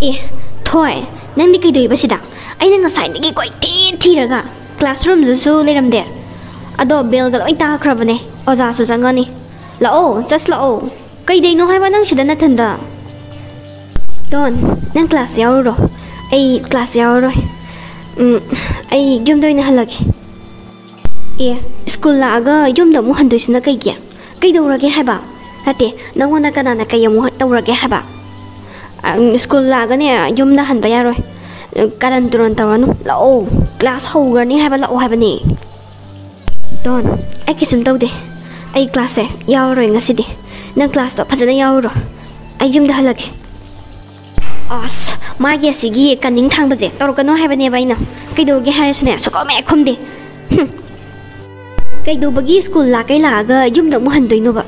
ए थोय Nandi कईदोइबसिदा अइना ngसाइदगी कोइती थीरगा classroom जसु लेरमदे अदो बेलगा लोइ ताखरबने ओजासु जंगनी लाओ जस्ट लाओ कईदैनो हाइबा नंग सिदा नथंदा दोन नंग क्लास यावरो अई क्लास यावरो अई युमदोइना हलगे ए स्कूल लागा युमदो मु हंदोइसना कईगे कईदौरगे हाइबा नते नंगोंदा कनाना कयमु तौरगे हाइबा स्कूल लागने युमदा हनबा यारोय कारण तुरन तवरनु लाओ क्लास होगरनी हाइबा लाओ हाइबनी दोन आई किसुम तौदे आई क्लास से यावरोय ngasidi नंग क्लास तो फजना यावरो आई युमदा हलगे अस मागे सिगी कनिंग थांबजे तौरकनो हाइबने बाइना कईदोगे हारेसुने सुकोमे खुमदे कईदोबगी स्कूल लाकै लागा युमदा मु हनदोइनोबा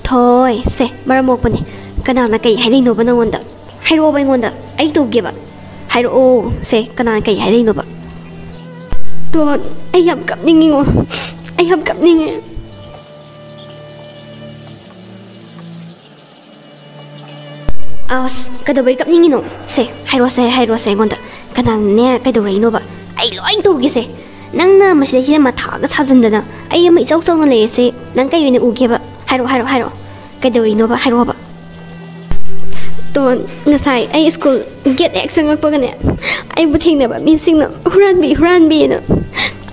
थोय से मरमोकपने कनाना कई हाइदैनोबा नंगोंदा हाइरोबा इंगोंदा आई तौगेबा हाइरो से कनाना कई हाइदैनोबा तो आई हम कपनिंगिंगो आई हम कपनिंगे अस कदबई कपनिंगिनो से हाइरो से इंगोंदा कनाने कदोरैनोबा आई लोइन तौगेसे नंगना मसिलेसी मथागा साजंदना आई अम इचौ चौना लेसे नंग कई ओइना उगेबा हाइरो कदोरैनोबा हाइरोबा तो ngасai ai school get ek sangak pagane ai bu thing neba mi sing na huran bi na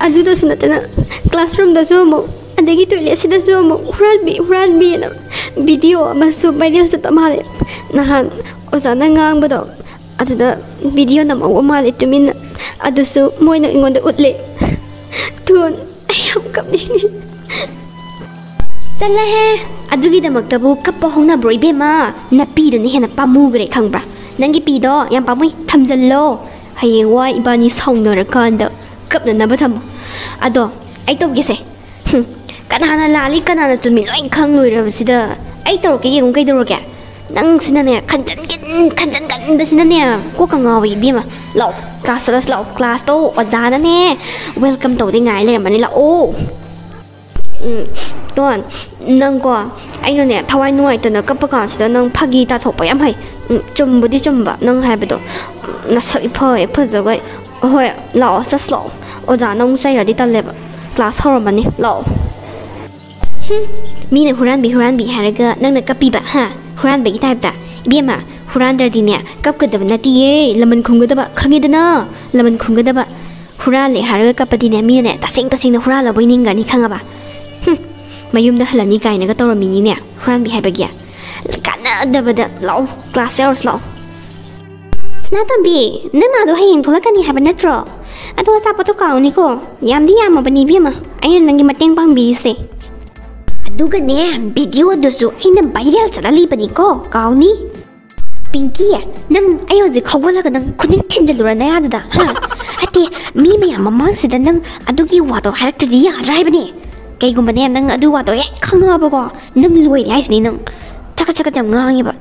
adu da sunatana classroom da so mo adegi toilet sida so mo huran bi na video ma su viral sa tamale nahan oza na ngang bado adu da video na mo male tumin adu su moina ingonda utle ton ai am kapni चला है अदुगी दमक्तबु cup होना ब्रोइबे मा नपीदु नि हेना पामुगरे खंगब्रा नंगी पीदो याम पामुई थमजल्लो हयें Y इबानी सौनर कांद कपना नब थमो अदो आई तोगेसे कनाना लाली कनाना चुमी लोइन खंग लोइरबसिदा आई तोरके येगुम कइदोरगे नंग सिनाने खंजन गन बसिनाने को कंगावी बेमा लाओ क्लास तो ओजाना ने वेलकम तोदे गाय लेरमनी लाओ तोन नंगको आइनोने थवाई नुवाइतना कप्पा कांसदा नंग फागी ताथोपा याम हाय चुमबुदी चुमबा नंग हायबदो नसक इफय फजगय होय लाओ जस्ट लाओ ओजा नंग साइरदी तलेबा क्लास हरमनी लाओ मीने हुरान बि हारगा नंगना कपिबा हा हुरान बगी टाइपता बेमा हुरानदरदिने कपकदब नतिये लमन खुंगदबा खंगेदना लमन खुंगदबा हुराले हारगा कपदिने मीने तसिंग हुराला बोइनिंगनी खंगबा mayumda halani kainaga tawramini ne huran bi haibagia kana dabada law class hours law snatambi nama do hayeng tholakani haiba natro ado sapato kauni ko yamdi yamabani bima ayna nangi mateng pangbi se aduga ne video dosu aina viral chalali bani ko kauni pinky nang ayo je khawala nang khuning thinjalura na yaduda ha ati mi mayam mamang sida nang adugi wado harakti ya drive ni कईगुम्बने नंग अदु वातो ए खंगाबको नंग लुइ हाइसनि नंग चक जम ngangiba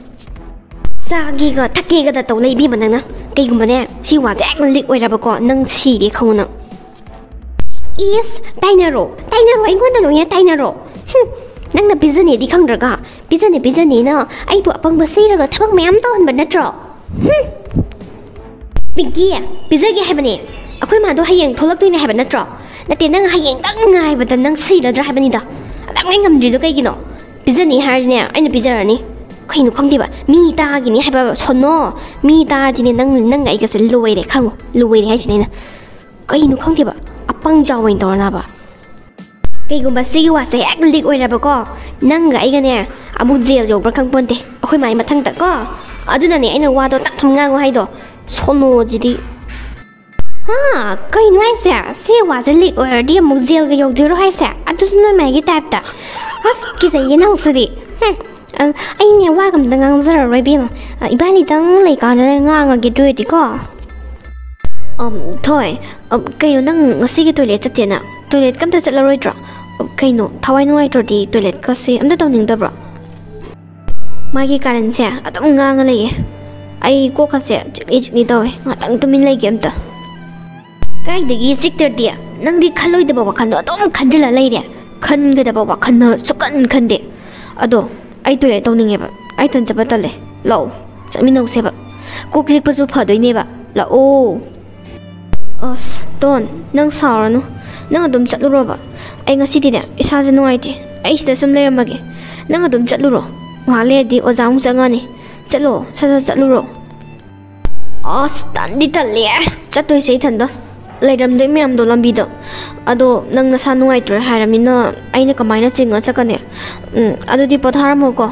सागीगा थकेगा the तौ लेबि मनंगना कईगुम्बने सि वाजे एक लिक ओइराबको नंग सिदे खंगना इस टाइनरो इगोंदा लोया टाइनरो नंगना बिजने दि खंगद्रगा बिजने ना आइबु अपंग बसेरगा थबक मयाम तहनबा नत्रो पिंकी बिजगे हाइबने अखोय मादो हयेंग थोलक्तोइने हाइबा नत्रो नते नंग हयेंग तंग ngaibada nang siradra haibani da adam ngai ngamdrido kaigino pizani harine aina pizarani khainu khangdiba mi ta gini haiba sono mi ta dine nang ai gase loire khango loire haisine na kainu khangdiba apang jawain torna ba kaigumba sigi wa se ek lik oira ba ko nang ga igane amu jail jobra khangponte akhoi mai mathang ta ko aduna ne aina wa do tak tham ngango haido sono jidi ha kai nu aise se wa je lik or dia mu jail ga yog diro aise atu sunna mai gi type ta as ki sai yana usudi ai ne wa gam dang ang zara roi bi ma ibani dang lai ka na nga gi doi di ko thoi kai nang ngasi gi toilet chatte na toilet kam ta chatla roi dra kai no thawai no ai tro di toilet ka se am da tawning da bra magi karan se atam nga nga lai ai ko kha se chikni dawe ngatang tumin lai game ta kai degi sikter dia nang di khaloi da ba khan do tom khanjila lai re khan ga da ba khan na sukan khande ado ai toilet tawning e ba ai tan chaba tale law chami no se ba ꯀꯣꯛ ꯆꯤꯛꯄꯁꯨ ꯐꯗꯣꯏꯅꯦꯕ ꯂꯥꯛꯑꯣ ꯑꯁ tone ꯅꯪ ꯁꯥꯎꯔꯅꯨ ꯅꯪ ꯑꯗꯨꯝ ꯆꯠꯂꯨꯔꯣꯕ ꯑꯩ ꯉꯁꯤꯗꯤꯅꯦ ꯏꯁꯥꯁꯦ ꯅꯨꯡꯉꯥꯏꯇꯦ ꯑꯩ ꯁꯤꯗ ꯁꯨꯝ ꯂꯩꯔꯝꯃꯒꯦ ꯅꯪ ꯑꯗꯨꯝ ꯆꯠꯂꯨꯔꯣ ꯉꯥꯏꯍꯥꯛ ꯂꯩꯔꯗꯤ ꯑꯣꯖꯥ ꯑꯃꯨꯛ ꯆꯪꯉꯅꯤ ꯆꯠꯂꯣ ꯁꯠ ꯁꯠ ꯆꯠꯂꯨꯔꯣ ꯑꯁ ꯇꯟꯗꯤ ꯇꯜꯂꯦ ꯆꯠꯇꯣꯏꯁꯦ ꯏꯊꯟꯗ ꯂꯩꯔꯝꯗꯣꯏ ꯃꯌꯥꯝꯗꯣ ꯂꯝꯕꯤꯗ ꯑꯗꯣ ꯅꯪ ꯅꯁꯥ ꯅꯨꯡꯉꯥꯏꯇ꯭ꯔꯦ ꯍꯥꯏꯔꯕꯅꯤꯅ ꯑꯩꯅ ꯀꯃꯥꯏꯅ ꯆꯤꯡꯉ ꯆꯠꯀꯅꯤ ꯑꯗꯨꯗꯤ ꯄꯣꯊꯥꯔꯝꯃꯣꯀꯣ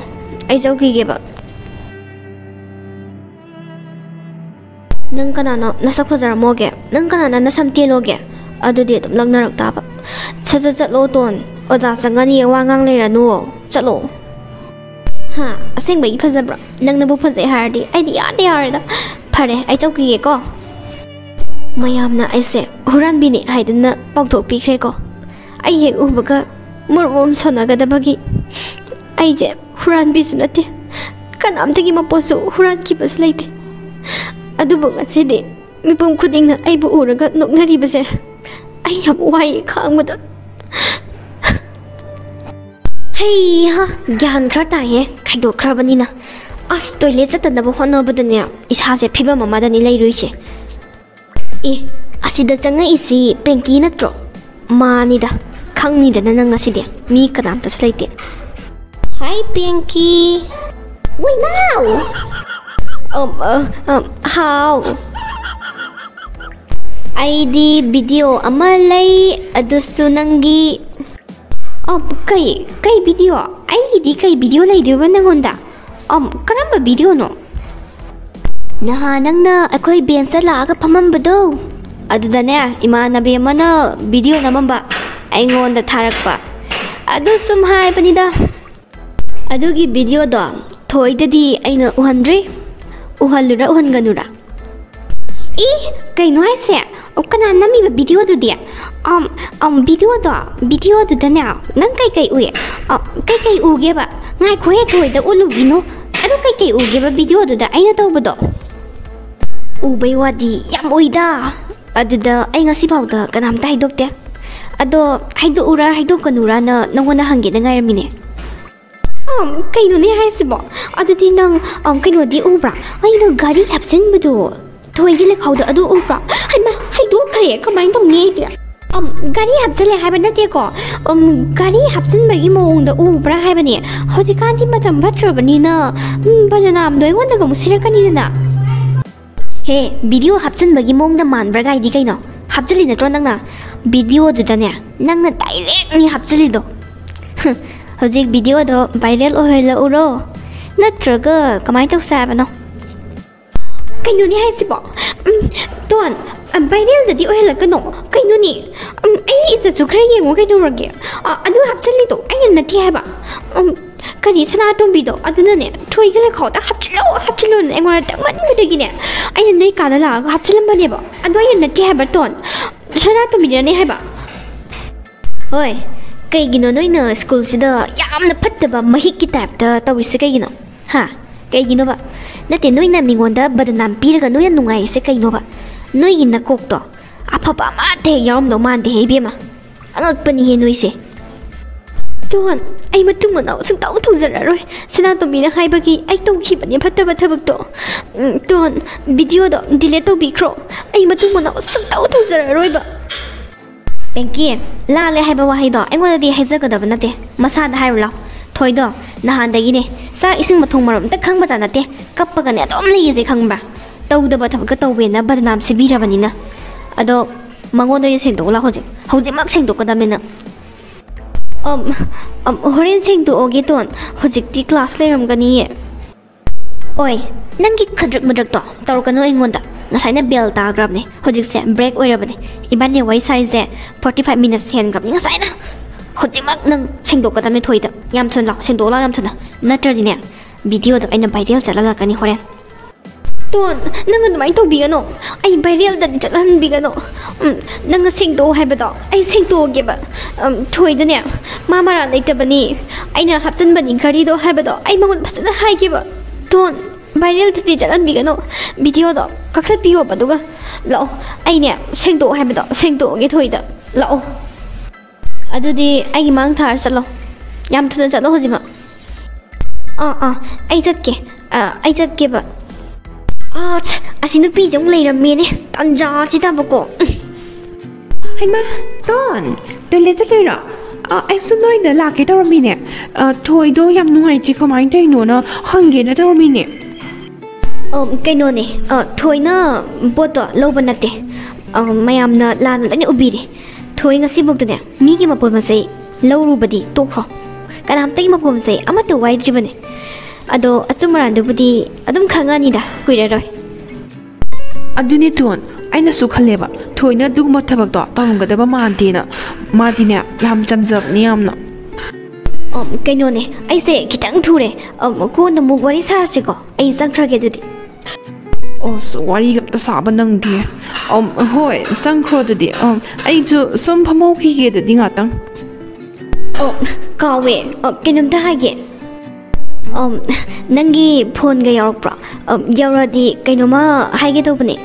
ꯑꯩ ꯆꯧꯈꯤꯒꯦꯕ ꯅꯪ ꯀꯅꯥꯅꯣ ꯅꯁꯛ ꯐꯖꯔꯝꯃꯣꯒꯦ ꯅꯪ ꯀꯅꯥꯅ ꯅꯁꯝ ꯇꯦꯜꯂꯣꯒꯦ ꯑꯗꯨꯗꯤ ꯑꯗꯨꯝ ꯂꯛꯅꯔꯛ ꯇꯥꯕ ꯁꯠ ꯁꯠ ꯆꯠꯂꯣ ꯇꯣꯟ ꯑꯣꯖꯥ ꯆꯪꯉꯅꯤ ꯋꯥ ꯉꯥꯡ ꯂꯩꯔꯅꯨ ꯆꯠꯂꯣ ꯍꯥ ꯑꯁꯦꯡꯕꯒꯤ ꯐꯖꯕ꯭ꯔꯣ ꯅꯪꯅꯕꯨ ꯐꯖꯩ ꯍꯥꯏꯔꯗꯤ ꯑꯩꯗꯤ ꯌꯥꯗ ꯌꯥꯔꯦꯗ ꯐꯔꯦ ꯑꯩ ꯆꯧꯈꯤꯒꯦꯀꯣ ꯃꯌꯥꯝꯅ ꯑꯩꯁꯦ ꯍꯨꯔꯥꯟꯕꯤꯅꯤ ꯍꯥꯏꯗꯅ ꯄꯥꯎꯊꯣꯛꯄꯤꯈ꯭ꯔꯦꯀꯣ ꯑꯩ ꯍꯦꯛ ꯎꯕꯒ ꯃꯨꯔꯨꯝ ꯁꯣꯟꯅꯒꯗꯕꯒꯤ ꯑꯩꯁꯦ ꯍꯨꯔꯥꯟꯕꯤꯁꯨ ꯅꯠꯇꯦ ꯀꯅꯥꯝꯇꯒꯤ ꯃꯄꯣꯠꯁꯨ ꯍꯨꯔꯥꯟꯈꯤꯕꯁꯨ ꯂꯩꯇꯦ ꯑꯗꯨꯕꯨ ꯉꯁꯤꯗꯤ ꯃꯤꯄꯨꯝ ꯈꯨꯗꯤꯡꯅ ꯑꯩꯕꯨ ꯎꯔꯒ ꯅꯣꯛꯅꯔꯤꯕꯁꯦ ꯑꯩ ꯌꯥꯝ ꯋꯥꯏꯌꯦ ꯈꯥꯡꯕꯗ ꯍꯩꯍꯥ ꯒ꯭ꯌꯥꯟ ꯈꯔ ꯇꯥꯏꯌꯦ ꯈꯥꯏꯗꯣꯛꯈ꯭ꯔꯕꯅꯤꯅ ꯑꯁ ꯇꯣꯏꯂꯦꯠ ꯆꯠꯇꯅꯕ ꯍꯣꯠꯅꯕꯗꯅꯦ ꯏꯁꯥꯁꯦ ꯐꯤꯕꯝ ꯑꯃꯗꯅꯤ ꯂꯩꯔꯨꯏꯁꯦ ꯑꯦ ꯑꯁꯤꯗ ꯆꯪꯉꯛꯏꯁꯤ ꯄꯦꯡꯀꯤ ꯅꯠꯇ꯭ꯔꯣ ꯃꯥꯅꯤꯗ ꯈꯪꯅꯤꯗꯅ ꯅꯪ ꯉꯁꯤꯗꯤ ꯃꯤ ꯀꯅꯥꯝꯇꯁꯨ ꯂꯩꯇꯦ ꯍꯥꯏ ꯄꯦꯡꯀꯤ ꯋꯤꯅꯥꯎ ꯍꯥꯎ ꯑꯩꯗꯤ ꯚꯤꯗꯤꯑꯣ ꯑꯃ ꯂꯩ ꯑꯗꯨꯁꯨ ꯅꯪꯒꯤꯀꯩ ꯚꯤꯗꯤꯑꯣ ꯑꯩꯒꯤꯗꯤ ꯀꯩ ꯚꯤꯗꯤꯑꯣ ꯂꯩꯗꯣꯏꯕ ꯅꯪꯉꯣꯟꯗ ꯀꯔꯝꯕ ꯚꯤꯗꯤꯑꯣꯅꯣ ꯅꯍꯥꯟ ꯅꯪꯅ ꯑꯩꯈꯣꯏ ꯕꯦꯟꯁꯇ ꯂꯥꯛꯑꯒ ꯐꯝꯃꯝꯕꯗꯣ ꯑꯗꯨꯗꯅꯦ ꯏꯃꯥꯟꯅꯕꯤ ꯑꯃꯅ ꯚꯤꯗꯤꯑꯣ ꯅꯝꯃꯝꯕ ꯑꯩꯉꯣꯟꯗ ꯊꯥꯔꯛꯄ ꯑꯗꯨ ꯁꯨꯝ ꯍꯥꯏꯕꯅꯤꯗ ꯑꯗꯨꯒꯤ ꯚꯤꯗꯤꯑꯣꯗꯣ ꯊꯣꯏꯗꯗꯤ ꯑꯩꯅ ꯎꯍꯟꯗ꯭ꯔꯤ ꯎꯍꯜꯂꯨꯔ ꯎꯍꯟꯒꯅꯨꯔꯥ ꯏ ꯀꯩꯅꯣ ꯍꯥꯏꯁꯦ ꯀꯅꯥ ꯅꯝꯃꯤꯕ ꯚꯤꯗꯤꯑꯣꯗꯨꯗꯤ ꯚꯤꯗꯤꯑꯣꯗꯨꯗꯅꯦ ꯅꯪ ꯀꯩꯀꯩ ꯎꯏ ꯀꯩꯀꯩ ꯎꯒꯦꯕ ꯉꯥꯏꯈꯣꯍꯦ ꯊꯣꯏꯗ ꯎꯠꯂꯨꯒꯤꯅꯣ ꯑꯗꯨ ꯀꯩꯀꯩ ꯎꯒꯦꯕ ꯚꯤꯗꯤꯑꯣꯗꯨꯗ ꯑꯩꯅ ꯇꯧꯕꯗꯣ ꯎꯕꯩ ꯋꯥꯗꯤ ꯌꯥꯝ ꯎꯏꯗ ꯑꯗꯨꯗ ꯑꯩ ꯉꯁꯤꯐꯥꯎꯗ ꯀꯅꯥꯝꯇ ꯍꯥꯏꯗꯣꯛꯇꯦ ꯑꯗꯣ ꯍꯥꯏꯗꯣꯛꯎꯔꯥ ꯍꯥꯏꯗꯣꯛꯀꯅꯨꯔꯥꯅ ꯅꯪꯉꯣꯟꯗ ꯍꯪꯒꯦꯅ ꯉꯥꯏꯔꯝꯃꯤꯅꯦ ꯀꯩꯅꯣꯅꯦ ꯍꯥꯏꯁꯤꯕꯣ ꯑꯗꯨꯗꯤ ꯅꯪ ꯀꯩꯅꯣꯗꯤ ꯎꯕ꯭ꯔꯥ ꯑꯩꯅ ꯒꯥꯔꯤ ꯍꯥꯞꯆꯤꯟꯕꯗꯣ ꯊꯣꯏꯒꯤ ꯂꯩꯈꯥꯎꯗ ꯑꯗꯨ ꯎꯕ꯭ꯔꯥ ꯍꯩꯃꯥ ꯍꯩꯗꯣꯛꯈ꯭ꯔꯦ ꯀꯃꯥꯏꯅ ꯇꯧꯅꯤ ꯑꯩꯗꯤ ꯒꯥꯔꯤ ꯍꯥꯞꯆꯤꯜꯂꯦ ꯍꯥꯏꯕ ꯅꯠꯇꯦꯀꯣ ꯒꯥꯔꯤ ꯍꯥꯞꯆꯤꯟꯕꯒꯤ ꯃꯑꯣꯡꯗ ꯎꯕ꯭ꯔꯥ ꯍꯥꯏꯕꯅꯦ ꯍꯧꯖꯤꯛꯀꯥꯟꯗꯤ ꯃꯇꯝ ꯐꯠꯇ꯭ꯔꯕꯅꯤ나 ꯕꯗꯅꯥꯝꯗꯣ ꯑꯩꯉꯣꯟꯗꯒ ꯑꯃꯨꯛ ꯁꯤꯔꯛꯀꯅꯤꯗꯅ ꯍꯦ ꯚꯤꯗꯤꯑꯣ ꯍꯥꯞꯆꯤꯟꯕꯒꯤ ꯃꯑꯣꯡꯗ ꯃꯥꯟꯕ꯭ꯔꯥ ꯒꯥꯏꯗꯤ ꯀꯩꯅꯣ ꯍꯥꯞꯆꯤꯜꯂꯤ ꯅꯠꯇ꯭ꯔꯣ ꯅꯪꯅ ꯚꯤꯗꯤꯑꯣꯗꯨꯗꯅꯦ ꯅꯪꯅ ꯗꯥꯏꯔꯦꯛꯅꯤ ꯍꯥꯞꯆꯤꯜꯂꯤꯗꯣ ꯍꯧꯖꯤꯛ ꯚꯤꯗꯤꯑꯣꯗꯣ ꯚꯥꯏꯔꯦꯜ ꯑꯣꯏꯍꯜꯂꯛꯎꯔꯣ ꯅꯠꯇ꯭ꯔꯒ ꯀꯃꯥꯏꯅ ꯇꯧꯁꯦ ꯍꯥꯏꯕꯅꯣ ꯀꯩꯅꯣꯅꯦ ꯍꯥꯏꯁꯤꯕꯣ ꯇꯣꯟ ꯚꯥꯏꯔꯦꯜꯗꯗꯤ ꯑꯣꯏꯍꯜꯂꯛꯀꯅꯣ ꯀꯩꯅꯣꯅꯦ ꯑꯩ ꯏꯖꯠꯁꯨ ꯈꯔ ꯌꯦꯡꯉꯣ ꯀꯩꯗꯧꯔꯒꯦ ꯑꯗꯨ ꯍꯥꯞꯆꯤꯜꯂꯤꯗꯣ ꯑꯩꯅ ꯅꯠꯇꯦ ꯍꯥꯏꯕ ꯀꯔꯤ ꯁꯅꯥꯇꯣꯝꯕꯤꯗꯣ ꯑꯗꯨꯅꯅꯦ ꯊꯣꯏꯒꯤ ꯂꯩꯈꯥꯎꯗ ꯍꯥꯞꯆꯤꯜꯂꯣꯅ ꯑꯩꯉꯣꯟꯗ ꯇꯛꯃꯟꯕꯗꯒꯤꯅꯦ ꯑꯩꯅ ꯅꯣꯏ ꯀꯥꯗ ꯂꯥꯛꯑꯒ ꯍꯥꯞꯆꯤꯜꯂꯝꯕꯅꯦꯕ ꯑꯗꯣ ꯑꯩꯅ ꯅꯠꯇꯦ ꯍꯥꯏꯕ ꯇꯣꯟ ꯁꯅꯥꯇꯣꯝꯕꯤꯗꯅꯦ ꯍꯥꯏꯕ ꯍꯣꯏ ꯀꯩꯒꯤꯅꯣ ꯅꯣꯏꯅ ꯁ꯭ꯀꯨꯜꯁꯤꯗ ꯌꯥꯝꯅ ꯐꯠꯇꯕ ꯃꯍꯤꯛꯀꯤ ꯇꯥꯏꯞꯇ ꯇꯧꯔꯤꯁꯦ ꯀꯩꯒꯤꯅോ ꯍꯥ ꯀꯩꯒꯤꯅꯣꯕ ꯅꯠꯇꯦ ꯅꯣꯏꯅ ꯃꯤꯉꯣꯟꯗ ꯕꯗꯅꯥꯝ ꯄꯤꯔꯒ ꯅꯣꯏꯅ ꯅꯨꯡꯉꯥꯏꯔꯤꯁꯦ ꯀꯩꯅꯣꯕ ꯅꯣꯏꯒꯤ ꯅꯀꯣꯛꯇꯣ ꯑꯐꯕ ꯑꯃꯠꯇ ꯍꯦꯛ ꯌꯥꯎꯔꯝꯗꯧ ꯃꯥꯟꯗꯦ ꯍꯦ ꯏꯕꯦꯝꯃ ꯑꯉꯛꯄꯅꯤꯍꯦ ꯅꯣꯏꯁꯦ ꯇꯣꯟ ꯑꯩ ꯃꯇꯨꯡ ꯃꯅꯥꯎ ꯁꯨꯡꯇꯧ ꯇꯧꯖꯔꯔꯣꯏ ꯁꯅꯥꯇꯣꯝꯕꯤꯅ ꯍꯥꯏꯕꯒꯤ ꯑꯩ ꯇꯧꯈꯤꯕꯅꯦ ꯐꯠꯇꯕ ꯊꯕꯛꯇꯣ ꯇꯣꯟ ꯚꯤꯗꯤꯑꯣꯗꯣ ꯗꯤꯂꯦꯠ ꯇꯧꯕꯤꯈ꯭ꯔꯣ ꯑꯩ ꯃꯇꯨꯡ ꯃꯅꯥꯎ ꯁꯨꯡꯇꯧ ꯇꯧꯖꯔꯔꯣꯏꯕ ꯄꯦꯡꯀꯤ ꯂꯥꯜꯂꯦ ꯍꯥꯏꯕ ꯋꯥꯍꯩꯗꯣ ꯑꯩꯉꯣꯟꯗꯗꯤ ꯍꯥꯏꯖꯒꯗꯕ ꯅꯠꯇꯦ ꯃꯁꯥꯗ ꯍꯥꯏꯔꯨ ꯂꯥꯎ ꯊꯣꯏꯗꯣ ꯅꯍꯥꯟꯗꯒꯤꯅꯦ ꯆꯥꯛ ꯏꯁꯤꯡ ꯃꯊꯣꯡ ꯃꯔꯝ ꯑꯝꯇ ꯈꯪꯕꯖꯥꯠ ꯅꯠꯇꯦ ꯀꯞꯄꯒꯅꯦ ꯑꯗꯨꯝ ꯂꯩꯔꯤꯁꯦ ꯈꯪꯕ꯭ꯔꯥ ꯇꯧꯗꯕ ꯊꯕꯛꯀ ꯇꯧꯋꯦꯅ ꯕꯗꯅꯥꯝ ꯁꯤꯕꯤꯔꯕꯅꯤꯅ ꯑꯗꯣ ꯃꯉꯣꯟꯗ ꯑꯣꯏꯅ ꯁꯦꯡꯗꯣꯛꯎ ꯂꯥꯎ ꯍꯧꯖꯤꯛꯃꯛ ꯁꯦꯡꯗꯣꯛꯀꯗꯕꯅꯤꯅ ꯍꯣꯔꯦꯟ ꯁꯦꯡꯗꯣꯛꯑꯣꯒꯦ ꯇꯣꯟ ꯍꯧꯖꯤꯛꯇꯤ ꯀ꯭ꯂꯥꯁ ꯂꯩꯔꯝꯒꯅꯤꯌꯦ ꯑꯣꯏ ꯅꯪꯒꯤ ꯈꯗ꯭ꯔꯛ ꯃꯗ꯭ꯔꯛꯇꯣ ꯇꯧꯔꯛꯀꯅꯨ ꯑꯩꯉꯣꯟꯗ ꯉꯁꯥꯏꯅ ꯕꯦꯜ ꯇꯥꯈ꯭ꯔꯕꯅꯦ ꯍꯧꯖꯤꯛꯁꯦ ꯕ꯭ꯔꯦꯛ ꯑꯣꯏꯔꯕꯅꯦ ꯏꯕꯥꯅꯤ ꯋꯥꯔꯤ ꯁꯥꯔꯤꯁꯦ 45 ꯃꯤꯅꯠ ꯍꯦꯟꯈ꯭ꯔꯕꯅꯤ ꯉꯁꯥꯏꯅ ꯍꯧꯖꯤꯛꯃꯛ ꯅꯪ ꯁꯦꯡꯗꯣꯛꯀꯗꯕꯅꯤ ꯊꯣꯏꯗ ꯌꯥꯝ ꯊꯨꯅ ꯂꯥꯎ ꯁꯦꯡꯗꯣꯛ ꯂꯥꯎ ꯌꯥꯝ ꯊꯨꯅ ꯅꯠꯇ꯭ꯔꯗꯤꯅꯦ ꯚꯤꯗꯤꯑꯣꯗꯣ ꯑꯩꯅ ꯚꯥꯏꯔꯦꯜ ꯆꯠꯍꯜꯂꯛꯀꯅꯤ ꯍꯣꯔꯦꯟ ꯇꯣꯟ ꯅꯪ ꯑꯗꯨꯃꯥꯏꯅ ꯇꯧꯕꯤꯒꯅꯣ ꯑꯩ ꯚꯥꯏꯔꯦꯜꯗꯗꯤ ꯆꯠꯍꯟꯕꯤꯒꯅꯣ ꯅꯪꯅ ꯁꯦꯡꯗꯣꯛꯑꯣ ꯍꯥꯏꯕꯗꯣ ꯑꯩ ꯁꯦꯡꯗꯣꯛꯑꯒꯦꯕ ꯊꯣꯏꯗꯅꯦ ꯃꯥ ꯃꯔꯥꯜ ꯂꯩꯇꯕꯅꯤ ꯑꯩꯅ ꯍꯥꯞꯆꯤꯟꯕꯅꯤ ꯘꯔꯤꯗꯣ ꯍꯥꯏꯕꯗꯣ ꯑꯩ ꯃꯉꯣꯟꯗ ꯐꯖꯅ ꯍꯥꯏꯒꯦꯕ ꯇꯣꯟ ꯚꯥꯏꯔꯦꯜꯗꯗꯤ ꯆꯠꯍꯟꯕꯤꯒꯅꯣ ꯚꯤꯗꯤꯑꯣꯗꯣ ꯀꯛꯊꯠꯄꯤꯌꯣꯕ ꯑꯗꯨꯒ ꯂꯥꯛꯑꯣ ꯑꯩꯅꯦ ꯁꯦꯡꯗꯣꯛꯑꯣ ꯍꯥꯏꯕꯗꯣ ꯁꯦꯡꯗꯣꯛꯑꯒꯦ ꯊꯣꯏꯗ ꯂꯥꯛꯑꯣ ꯑꯗꯨꯗꯤ ꯑꯩꯒꯤ ꯃꯥꯡ ꯊꯥꯔ ꯆꯠꯂꯣ ꯌꯥꯝ ꯊꯨꯅ ꯆꯠꯂꯣ ꯍꯧꯖꯤꯛꯃꯛ ꯑꯩ ꯆꯠꯀꯦꯕ ꯑꯁꯤ ꯅꯨꯄꯤꯁꯦ ꯑꯃꯨꯛ ꯂꯩꯔꯝꯃꯦꯅꯦ ꯇꯟꯖꯥꯁꯤꯗꯕꯀꯣ ꯍꯩꯃꯥ ꯇꯣꯟ ꯇꯣꯏꯂꯦꯠ ꯆꯠꯂꯣꯏꯔꯣ ꯑꯩꯁꯨ ꯅꯣꯏꯗ ꯂꯥꯛꯀꯦ ꯇꯧꯔꯝꯃꯤꯅꯦ ꯊꯣꯏꯗꯣ ꯌꯥꯝ ꯅꯨꯡꯉꯥꯏꯇꯦ ꯀꯃꯥꯏꯅ ꯇꯧꯔꯤꯅꯣꯅ ꯍꯪꯒꯦꯅ ꯇꯧꯔꯝꯃꯤꯅꯦ ꯀꯩꯅꯣꯅꯦ ꯊꯣꯏꯅ ꯄꯣꯠꯇꯣ ꯂꯧꯕ ꯅꯠꯇꯦ ꯃꯌꯥꯝꯅ ꯂꯥꯟꯅ ꯂꯣꯏꯅ ꯎꯕꯤꯔꯦ ꯊꯣꯏ ꯉꯁꯤꯐꯥꯎꯗꯅꯦ ꯃꯤꯒꯤ ꯃꯄꯣꯠ ꯃꯆꯩ ꯂꯧꯔꯨꯕꯗꯤ ꯇꯣꯛꯈ꯭ꯔꯣ ꯀꯅꯥꯝꯇꯒꯤ ꯃꯄꯣꯠ ꯃꯆꯩ ꯑꯃꯠꯇ ꯋꯥꯏꯗ꯭ꯔꯤꯕꯅꯦ ꯑꯗꯣ ꯑꯆꯨꯝ ꯑꯔꯥꯟꯗꯨꯕꯨꯗꯤ ꯑꯗꯨꯝ ꯈꯪꯉꯅꯤꯗ ꯀꯨꯏꯔꯔꯣꯏ ꯑꯗꯨꯅꯦ ꯇꯣꯟ ꯑꯩꯅꯁꯨ ꯈꯜꯂꯦꯕ ꯊꯣꯏꯅ ꯑꯗꯨꯒꯨꯝꯕ ꯊꯕꯛꯇꯣ ꯇꯧꯔꯝꯒꯗꯕ ꯃꯥꯟꯗꯦꯅ ꯃꯥꯗꯤꯅꯦ ꯌꯥꯝ ꯆꯝꯖꯕꯅꯦ ꯌꯥꯝꯅ ꯀꯩꯅꯣꯅꯦ ꯑꯩꯁꯦ ꯈꯤꯇꯪ ꯊꯨꯔꯦ ꯀꯣꯟꯅ ꯑꯃꯨꯛ ꯋꯥꯔꯤ ꯁꯥꯔꯁꯤꯀꯣ ꯑꯩ ꯆꯪꯈ꯭ꯔꯒꯦ ꯑꯗꯨꯗꯤ ꯑꯁ ꯋꯥꯔꯤꯒ ꯑꯝꯇ ꯁꯥꯕ ꯅꯪꯗꯦ ꯍꯣꯏ ꯆꯪꯈ꯭ꯔꯣ ꯑꯗꯨꯗꯤ ꯑꯩꯁꯨ ꯁꯨꯝ ꯐꯝꯍꯧꯈꯤꯒꯦ ꯑꯗꯨꯗꯤ ꯉꯥꯛꯇꯪ ꯀꯥꯎꯋꯦ ꯀꯩꯅꯣꯝꯇ ꯍꯥꯏꯒꯦ ꯅꯪꯒꯤ ꯐꯣꯟꯒ ꯌꯥꯎꯔꯛꯄ꯭ꯔꯣ ꯌꯥꯎꯔꯛꯑꯗꯤ ꯀꯩꯅꯣꯝꯃ ꯍꯥꯏꯒꯦ ꯇꯧꯕꯅꯦ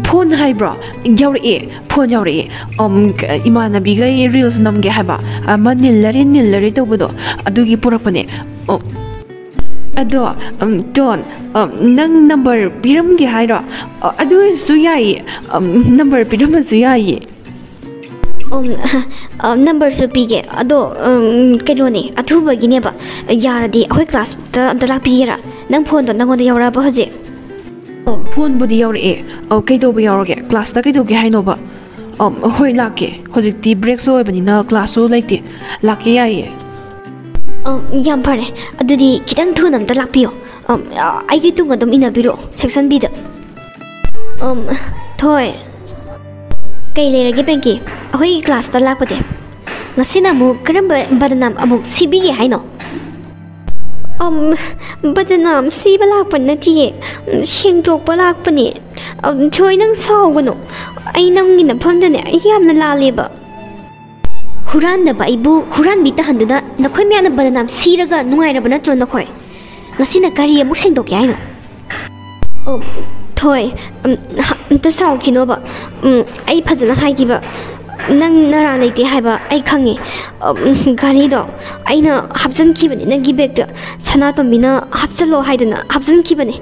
ꯐꯣꯟ ꯍꯥꯏꯕ꯭ꯔꯣ ꯌꯥꯎꯔꯛꯑꯦ ꯐꯣꯟ ꯌꯥꯎꯔꯛꯑꯦ ꯏꯃꯥꯟꯅꯕꯤꯒꯩ ꯔꯤꯜꯁ ꯅꯝꯒꯦ ꯍꯥꯏꯕ ꯑꯃ ꯅꯤꯜꯂꯔꯦ ꯇꯧꯕꯗꯣ ꯑꯗꯨꯒꯤ ꯄꯨꯔꯛꯄꯅꯦ ꯑꯗꯣ ꯇꯣꯟ ꯅꯪ ꯅꯝꯕꯔ ꯄꯤꯔꯝꯒꯦ ꯍꯥꯏꯔꯣ ꯑꯗꯨ ꯑꯣꯏꯔꯁꯨ ꯌꯥꯏꯌꯦ ꯅꯝꯕꯔ ꯄꯤꯔꯝꯃꯁꯨ ꯌꯥꯏꯌꯦ ꯅꯝꯕꯔꯁꯨ ꯄꯤꯒꯦ ꯑꯗꯣ ꯀꯩꯅꯣꯅꯦ ꯑꯊꯨꯕꯒꯤꯅꯦꯕ ꯌꯥꯔꯗꯤ ꯑꯩꯈꯣꯏ ꯀ꯭ꯂꯥꯁꯇ ꯑꯝꯇ ꯂꯥꯛꯄꯤꯒꯦꯔꯥ ꯅꯪ ꯐꯣꯟꯗꯣ ꯅꯪꯉꯣꯟꯗ ꯌꯧꯔꯛꯑꯕ ꯍꯧꯖꯤꯛ ꯐꯣꯟꯕꯨꯗꯤ ꯌꯧꯔꯛꯑꯦ ꯀꯩꯗꯧꯕ ꯌꯥꯎꯔꯒꯦ ꯀ꯭ꯂꯥꯁꯇ ꯀꯩꯗꯧꯒꯦ ꯍꯥꯏꯅꯣꯕ ꯍꯣꯏ ꯂꯥꯛꯀꯦ ꯍꯧꯖꯤꯛꯇꯤ ꯕ꯭ꯔꯦꯛꯁꯨ ꯑꯣꯏꯕꯅꯤꯅ ꯀ꯭ꯂꯥꯁꯁꯨ ꯂꯩꯇꯦ ꯂꯥꯛꯀꯦ ꯌꯥꯏꯌꯦ ꯌꯥꯝ ꯐꯔꯦ ꯑꯗꯨꯗꯤ ꯈꯤꯇꯪ ꯊꯨꯅ ꯑꯝꯇ ꯂꯥꯛꯄꯤꯌꯣ ꯑꯩꯒꯤ ꯇꯨꯡ ꯑꯗꯨꯝ ꯏꯟꯅꯕꯤꯔꯛꯑꯣ ꯁꯦꯛꯁꯟ ꯕꯤꯗ ꯊꯣꯏ ꯀꯩ ꯂꯩꯔꯒꯦ ꯕꯦꯡꯀꯤ ꯑꯩꯈꯣꯏꯒꯤ ꯀ꯭ꯂꯥꯁꯇ ꯂꯥꯛꯄꯗꯤ ꯉꯁꯤꯅ ꯑꯃꯨꯛ ꯀꯔꯝꯕ ꯕꯗꯅꯥꯝ ꯑꯃꯨꯛ ꯁꯤꯕꯤꯒꯦ ꯍꯥꯏꯅꯣ ꯕꯗꯅꯥꯝ ꯁꯤꯕ ꯂꯥꯛꯄ ꯅꯠꯇꯤꯌꯦ ꯁꯦꯡꯗꯣꯛꯄ ꯂꯥꯛꯄꯅꯦ ꯊꯣꯏ ꯅꯪ ꯁꯥꯎꯒꯅꯨ ꯑꯩ ꯅꯪꯒꯤ ꯅꯐꯝꯗꯅꯦ ꯑꯩ ꯌꯥꯝꯅ ꯂꯥꯜꯂꯦꯕ ꯍꯨꯔꯥꯟꯅꯕ ꯑꯩꯕꯨ ꯍꯨꯔꯥꯟꯕꯤ ꯇꯍꯟꯗꯨꯅ ꯅꯈꯣꯏ ꯃꯌꯥꯝꯅ ꯕꯗꯅꯥꯝ ꯁꯤꯔꯒ ꯅꯨꯡꯉꯥꯏꯔꯕ ꯅꯠꯇ꯭ꯔꯣ ꯅꯈꯣꯏ ꯉꯁꯤꯅ ꯀꯔꯤ ꯑꯃꯨꯛ ꯁꯦꯡꯗꯣꯛꯀꯦ ꯍꯥꯏꯅꯣ ꯊꯣꯏ ꯑꯝꯇ ꯁꯥꯎꯈꯤꯅꯣꯕ ꯑꯩ ꯐꯖꯅ ꯍꯥꯏꯈꯤꯕ ꯅꯪ ꯅꯔꯥ ꯂꯩꯇꯦ ꯍꯥꯏꯕ ꯑꯩ ꯈꯪꯉꯦ ꯒꯥꯔꯤꯗꯣ ꯑꯩꯅ ꯍꯥꯞꯆꯤꯟꯈꯤꯕꯅꯦ ꯅꯪꯒꯤ ꯕꯦꯛꯇ ꯁꯅꯥꯇꯣꯝꯕꯤꯅ ꯍꯥꯞꯆꯤꯜꯂꯣ ꯍꯥꯏꯗꯅ ꯍꯥꯞꯆꯤꯟꯈꯤꯕꯅꯦ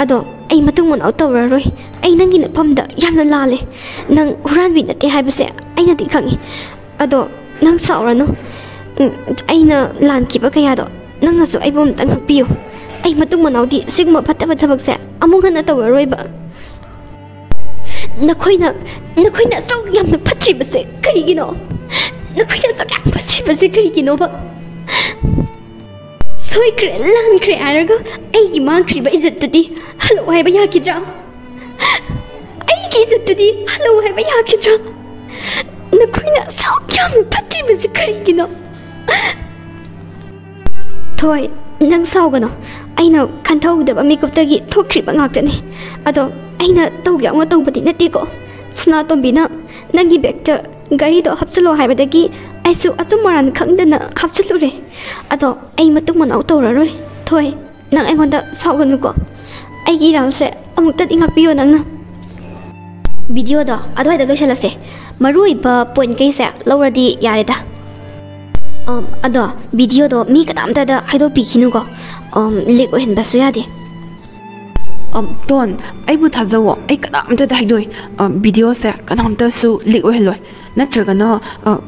ꯑꯗꯣ ꯑꯩ ꯃꯇꯨꯡ ꯃꯅꯥꯎ ꯇꯧꯔꯔꯣꯏ ꯑꯩ ꯅꯪꯒꯤ ꯅꯐꯝꯗ ꯌꯥꯝꯅ ꯂꯥꯜꯂꯦ ꯅꯪ ꯍꯨꯔꯥꯟꯕꯤ ꯅꯠꯇꯦ ꯍꯥꯏꯕꯁꯦ ꯑꯩꯅꯗꯤ ꯈꯪꯉꯤ ꯑꯗꯣ ꯅꯪ ꯁꯥꯎꯔꯅꯨ ꯑꯩꯅ ꯂꯥꯟꯈꯤꯕ ꯀꯌꯥꯗꯣ ꯅꯪꯅꯁꯨ ꯑꯩꯕꯨ ꯑꯝꯇꯪ ꯉꯥꯛꯄꯤꯌꯨ ꯑꯩ ꯃꯇꯨꯡ ꯃꯅꯥꯎꯗꯤ ꯁꯤꯒꯨꯝꯕ ꯐꯠꯇꯕ ꯊꯕꯛꯁꯦ ꯑꯃꯨꯛ ꯍꯟꯅ ꯇꯧꯔꯔꯣꯏꯕ ꯅꯈꯣꯏꯅ ꯑꯁꯨꯛ ꯌꯥꯝꯅ ꯐꯠꯇ꯭ꯔꯤꯕꯁꯦ ꯀꯔꯤꯒꯤꯅꯣ ꯅꯈꯣꯏꯅ ꯑꯁꯨꯛ ꯌꯥꯝ ꯐꯠꯇ꯭ꯔꯤꯕꯁꯦ ꯀꯔꯤꯒꯤꯅꯣꯕ ꯁꯣꯏꯈ꯭ꯔꯦ ꯂꯥꯟꯈ꯭ꯔꯦ ꯍꯥꯏꯔꯒ ꯑꯩꯒꯤ ꯃꯥꯡꯈ꯭ꯔꯤꯕ ꯏꯖꯠꯇꯨꯗꯤ ꯍꯜꯂꯛꯑꯣ ꯍꯥꯏꯕ ꯌꯥꯈꯤꯗ꯭ꯔꯥ ꯑꯩꯒꯤ ꯏꯖꯠꯇꯨꯗꯤ ꯍꯜꯂꯛꯑꯣ ꯍꯥꯏꯕ ꯌꯥꯈꯤꯗ꯭ꯔꯥ ꯅꯈꯣꯏꯅ ꯑꯁꯨꯛ ꯌꯥꯝꯅ ꯐꯠꯇ꯭ꯔꯤꯕꯁꯦ ꯀꯔꯤꯒꯤꯅꯣ ꯊꯣꯏ ꯅꯪ ꯁꯥꯎꯒꯅꯣ ꯑꯩꯅ ꯈꯟꯊꯍꯧꯗꯕ ꯃꯤꯀꯨꯞꯇꯒꯤ ꯊꯣꯛꯈ꯭ꯔꯤꯕ ꯉꯥꯛꯇꯅꯤ ꯑꯗꯣ ꯑꯩꯅ ꯇꯧꯒꯦ ꯑꯃ ꯇꯧꯕꯗꯤ ꯅꯠꯇꯦꯀꯣ ꯁꯅꯥꯇꯣꯝꯕꯤꯅ ꯅꯪꯒꯤ ꯕꯦꯛꯇ ꯒꯥꯔꯤꯗꯣ ꯍꯥꯞꯆꯤꯜꯂꯣ ꯍꯥꯏꯕꯗꯒꯤ ꯑꯩꯁꯨ ꯑꯆꯨꯝ ꯑꯔꯥꯟ ꯈꯪꯗꯅ ꯍꯥꯞꯆꯤꯜꯂꯨꯔꯦ ꯑꯗꯣ ꯑꯩ ꯃꯇꯨꯡ ꯃꯅꯥꯎ ꯇꯧꯔꯔꯣই ꯊꯣꯏ ꯅꯪ ꯑꯩꯉꯣꯟꯗ ꯁꯥꯎꯒꯅꯨꯀꯣ ꯑꯩꯒꯤ ꯏꯔꯥꯜꯁꯦ ꯑꯃꯨꯛꯇꯗꯤ ꯉꯥꯛꯄꯤꯌꯣ ꯅꯪꯅ ꯚꯤꯗꯤꯑꯣꯗꯣ ꯑꯗꯨꯋꯥꯏꯗ ꯂꯣꯏꯁꯤꯜꯂꯁꯦ ꯃꯔꯨꯑꯣꯏꯕ ꯄꯣꯏꯟ ꯀꯩꯁꯦ ꯂꯧꯔꯗꯤ ꯌꯥꯔꯦꯗ ꯑꯗꯣ ꯚꯤꯗꯤꯑꯣꯗꯣ ꯃꯤ ꯀꯅꯥꯝꯇꯗ ꯍꯥꯏꯗꯣꯛꯄꯤꯈꯤꯅꯨꯀꯣ ꯂꯤꯛ ꯑꯣꯏꯍꯟꯕꯁꯨ ꯌꯥꯗꯦ ꯇꯣꯟ ꯑꯩꯕꯨ ꯊꯥꯖꯧꯋꯣ ꯑꯩ ꯀꯅꯥꯝꯇꯗ ꯍꯥꯏꯗꯣꯏ ꯚꯤꯗꯤꯑꯣꯁꯦ ꯀꯅꯥꯝꯇꯁꯨ ꯂꯤꯛ ꯑꯣꯏꯍꯜꯂꯣꯏ ꯅꯠꯇ꯭ꯔꯒꯅ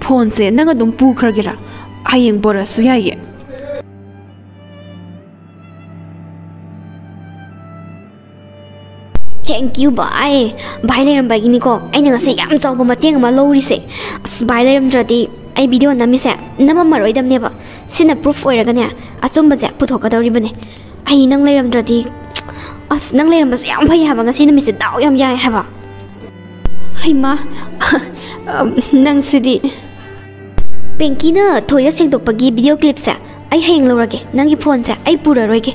ꯐꯣꯟꯁꯦ ꯅꯪ ꯑꯗꯨꯝ ꯄꯨꯈ꯭ꯔꯒꯦꯔꯥ ꯍꯌꯦꯡ ꯄꯣꯔꯛꯑꯁꯨ ꯌꯥꯏꯌꯦ ꯊꯦꯡꯛ ꯌꯨ ꯚꯥꯏ ꯚꯥꯏ ꯂꯩꯔꯝꯕꯒꯤꯅꯤꯀꯣ ꯑꯩꯅ ꯉꯁꯤ ꯌꯥꯝ ꯆꯥꯎꯕ ꯃꯇꯦꯡ ꯑꯃ ꯂꯧꯔꯤꯁꯦ ꯑꯁ ꯚꯥꯏ ꯂꯩꯔꯝꯗ꯭ꯔꯗꯤ ꯑꯩ ꯚꯤꯗꯤꯑꯣ ꯅꯝꯃꯤꯁꯦ ꯅꯝꯃꯝꯃꯔꯣꯏꯗꯕꯅꯦꯕ ꯁꯤꯅ ꯄ꯭ꯔꯨꯐ ꯑꯣꯏꯔꯒꯅꯦ ꯑꯆꯨꯝꯕꯁꯦ ꯄꯨꯊꯣꯛꯀꯗꯧꯔꯤꯕꯅꯦ ꯑꯩ ꯅꯪ ꯂꯩꯔꯝꯗ꯭ꯔꯗꯤ ꯑꯁ ꯅꯪ ꯂꯩꯔꯝꯕꯁꯦ ꯌꯥꯝ ꯐꯩ ꯍꯥꯏꯕ ꯉꯁꯤ ꯅꯨꯃꯤꯠꯁꯦ ꯗꯥꯎ ꯌꯥꯝ ꯌꯥꯏ ꯍꯥꯏꯕ ꯍꯩꯃꯥ ꯅꯪꯁꯤꯗꯤ ꯄꯦꯡꯀꯤꯅ ꯊꯣꯏꯗ ꯁꯦꯡꯗꯣꯛꯄꯒꯤ ꯚꯤꯗꯤꯑꯣ ꯀ꯭ꯂꯤꯞꯁꯦ ꯑꯩ ꯍꯌꯦꯡ ꯂꯧꯔꯒꯦ ꯅꯪꯒꯤ ꯐꯣꯟꯁꯦ ꯑꯩ ꯄꯨꯔꯔꯣꯏꯒꯦ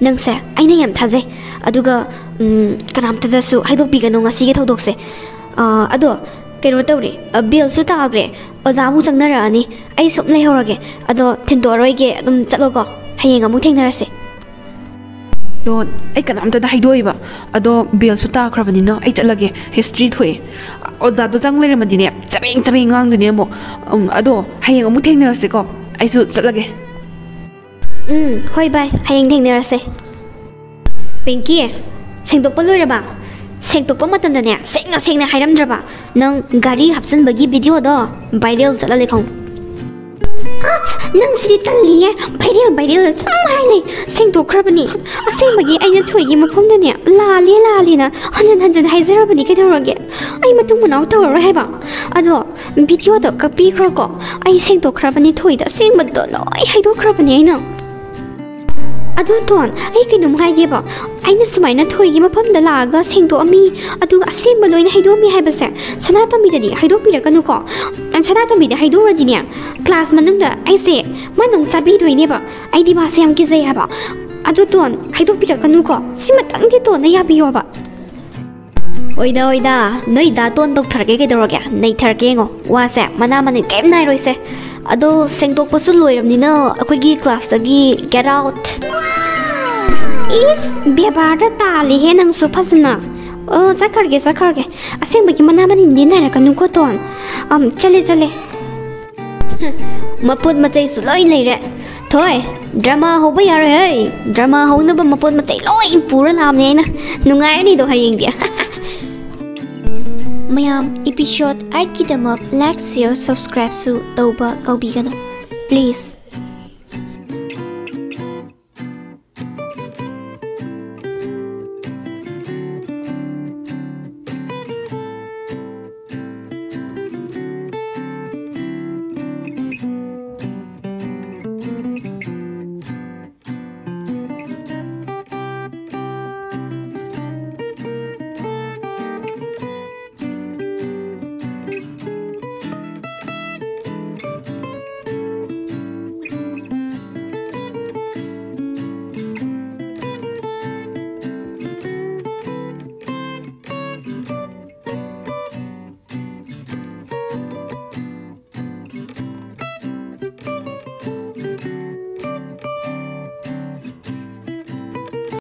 ꯅꯪꯁꯦ ꯑꯩꯅ ꯌꯥꯝ ꯊꯥꯖꯩ ꯑꯗꯨꯒ ꯀꯅꯥꯝꯇꯗꯁꯨ ꯍꯥꯏꯗꯣꯛꯄꯤꯒꯅꯨ ꯉꯁꯤꯒꯤ ꯊꯧꯗꯣꯛꯁꯦ ꯑꯗꯣ ꯀꯩꯅꯣ ꯇꯧꯔꯤ ꯕꯦꯜꯁꯨ ꯇꯥꯈ꯭ರೆ ꯑꯣꯖꯥ ꯑꯃꯨꯛ ꯆꯪꯅꯔꯛꯑꯅꯤ ꯑꯩ ꯁꯨꯝ ꯂꯩꯍꯧꯔꯒꯦ ꯑꯗꯣ ꯊꯤꯟꯗꯣꯛꯑꯔꯣꯏꯒꯦ ꯑꯗꯨꯝ ꯆꯠꯂꯣꯀꯣ ꯍꯌꯦꯡ ꯑꯃꯨꯛ ꯊꯦꯡꯅꯔꯁꯦ ꯇꯣꯟ ꯑꯩ ꯀꯅꯥꯝꯇꯗ ꯍꯥꯏꯗꯣꯛꯏꯕ ꯑꯗꯣ ꯕꯦꯜꯁꯨ ꯇꯥꯈ꯭ꯔꯕꯅꯤꯅ ꯑꯩ ꯆꯠꯂꯒꯦ ꯍꯤꯁꯇ꯭ꯔꯤ ꯊꯣꯛꯑꯦ ꯑꯣꯖꯥꯗꯣ ꯆꯪ ꯂꯩꯔꯝꯃꯗꯤꯅꯦ ꯆꯕꯦꯡ ꯉꯥꯡꯗꯣꯏꯅꯦ ꯑꯃꯨꯛ ꯑꯗꯣ ꯍꯌꯦꯡ ꯑꯃꯨꯛ ꯊꯦꯡꯅꯔꯁꯦꯀꯣ ꯑꯩꯁꯨ ꯆꯠꯂꯒꯦ ꯍꯣꯏ ꯚꯥꯏ ꯍꯌꯦꯡ ꯊꯦꯡꯅꯔꯁꯦ Pinky, sengdokpa loiraba. Sengdokpa matandane sengna sengna hairamdraba. Nang gari hapsanbagi video do viral chalale khong. Nang sidi talliye viral samhaile sengdokhrabani. Asengmagi aina thoigi mafamdane lale na hanjan haizarabani kedaurage. Ai matung manau tawro heba. Ado video do kapi khroko. Ai sengdokhrabani thoida sengmado loi haidokhrabani aina. Ado ton ai kinum haige ba aina sumaina thoigi mafamda laga sengdo ami adu asengba loina haidomi haibase sanatomi dani haidopirakanu ko sanatomi da haidoradine class manungda aise manung sabi doine ba aidi ba sem kizai haba adu ton haidopirakanu ko simatangdi ton na yabiyo ba oida noi da ton dok tharge ke doroge nei tharge ngo wase mana mani kem nai roise ado sengdok pasu loiramnina akoigi class tagi get out is bebarda tali he nang su phasna zakharge aseng bagi mana mani nin na kanu ko ton chale maput machai su loi leire thoi drama hoba yare hey drama hona ba maput machai loi pura lamne na nungai ni do hayeng dia Mayam episode 8 ki damak like share subscribe su tauba kaubigano please